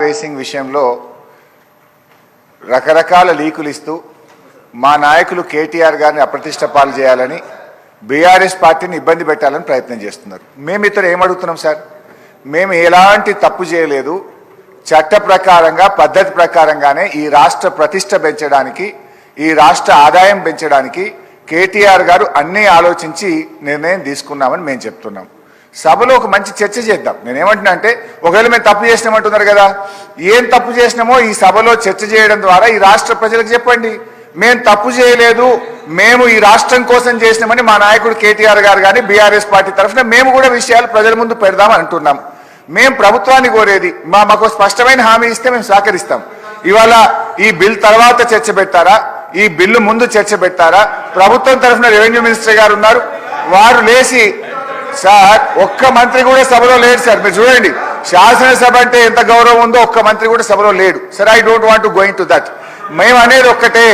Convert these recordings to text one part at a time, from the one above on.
Racing విషయంలో రకరకాల లీకులు ఇస్తూ మా నాయకులు కేటీఆర్ గారిని అప్రతిష్ట పాలు చేయాలని బీఆర్ఎస్ పార్టీని ఇబ్బంది పెట్టాలని ప్రయత్నం చేస్తున్నారు. మేము ఇతర ఏమడుగుతున్నాం సార్, మేము ఎలాంటి తప్పు చేయలేదు, చట్ట ప్రకారంగా పద్ధతి ప్రకారంగానే ఈ రాష్ట్ర ప్రతిష్ట పెంచడానికి, ఈ రాష్ట్ర ఆదాయం పెంచడానికి కేటీఆర్ గారు అన్నీ ఆలోచించి నిర్ణయం తీసుకున్నామని మేము చెప్తున్నాం. సభలో ఒక మంచి చర్చ చేద్దాం. నేనేమంటున్నా అంటే, ఒకవేళ మేము తప్పు చేసినామంటున్నారు కదా, ఏం తప్పు చేసినామో ఈ సభలో చర్చ చేయడం ద్వారా ఈ రాష్ట్ర ప్రజలకు చెప్పండి. మేము తప్పు చేయలేదు, మేము ఈ రాష్ట్రం కోసం చేసినామని మా నాయకుడు కేటీఆర్ గారు కానీ బీఆర్ఎస్ పార్టీ తరఫున మేము కూడా విషయాలు ప్రజల ముందు పెడదాం అంటున్నాం. మేము ప్రభుత్వాన్ని కోరేది, మాకు స్పష్టమైన హామీ ఇస్తే మేము సహకరిస్తాం. ఇవాళ ఈ బిల్ తర్వాత చర్చ పెట్టారా, ఈ బిల్లు ముందు చర్చ పెట్టారా? ప్రభుత్వం తరఫున రెవెన్యూ మినిస్టర్ గారు ఉన్నారు, వారు లేచి సార్ ఒక్క మంత్రి కూడా సభలో లేడు సార్. మీరు చూడండి, శాసనసభ అంటే ఎంత గౌరవం ఉందో ఒక్క మంత్రి కూడా సభలో లేడు sir. I don't want to going to that. మేము అనేది ఒక్కటే,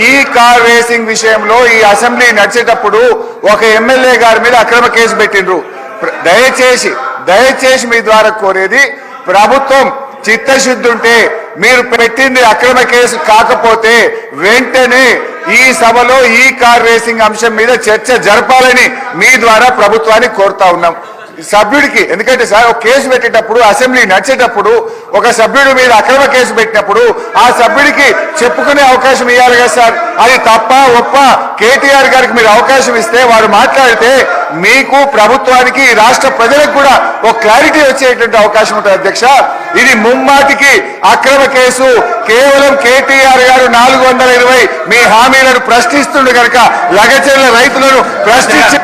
ఈ కార్ రేసింగ్ విషయంలో ఈ అసెంబ్లీ నడిచేటప్పుడు ఒక ఎమ్మెల్యే గారి మీద అక్రమ కేసు పెట్టిండ్రు. దయచేసి మీ ద్వారా కోరేది, ప్రభుత్వం చిత్తశుద్ధి ఉంటే మీరు పెట్టింది అక్రమ కేసు కాకపోతే వెంటనే ఈ సభలో ఈ కార్ రేసింగ్ అంశం మీద చర్చ జరపాలని మీ ద్వారా ప్రభుత్వాన్ని కోరుతా ఉన్నాం. సభ్యుడికి, ఎందుకంటే సార్ ఒక కేసు పెట్టేటప్పుడు అసెంబ్లీ నడిచేటప్పుడు ఒక సభ్యుడి మీద అక్రమ కేసు పెట్టినప్పుడు ఆ సభ్యుడికి చెప్పుకునే అవకాశం ఇవ్వాలి కదా సార్. అది తప్ప ఒప్ప కేటీఆర్ గారికి మీరు అవకాశం ఇస్తే వారు మాట్లాడితే మీకు ప్రభుత్వానికి రాష్ట్ర ప్రజలకు కూడా ఒక క్లారిటీ వచ్చేటువంటి అవకాశం ఉంటుంది అధ్యక్ష. ఇది ముమ్మాటికి అక్రమ కేసు. కేవలం కేటీఆర్ గారు 420 మీ హామీలను ప్రశ్నిస్తుండే కనుక లగచెర్ల రైతులను ప్రశ్నించి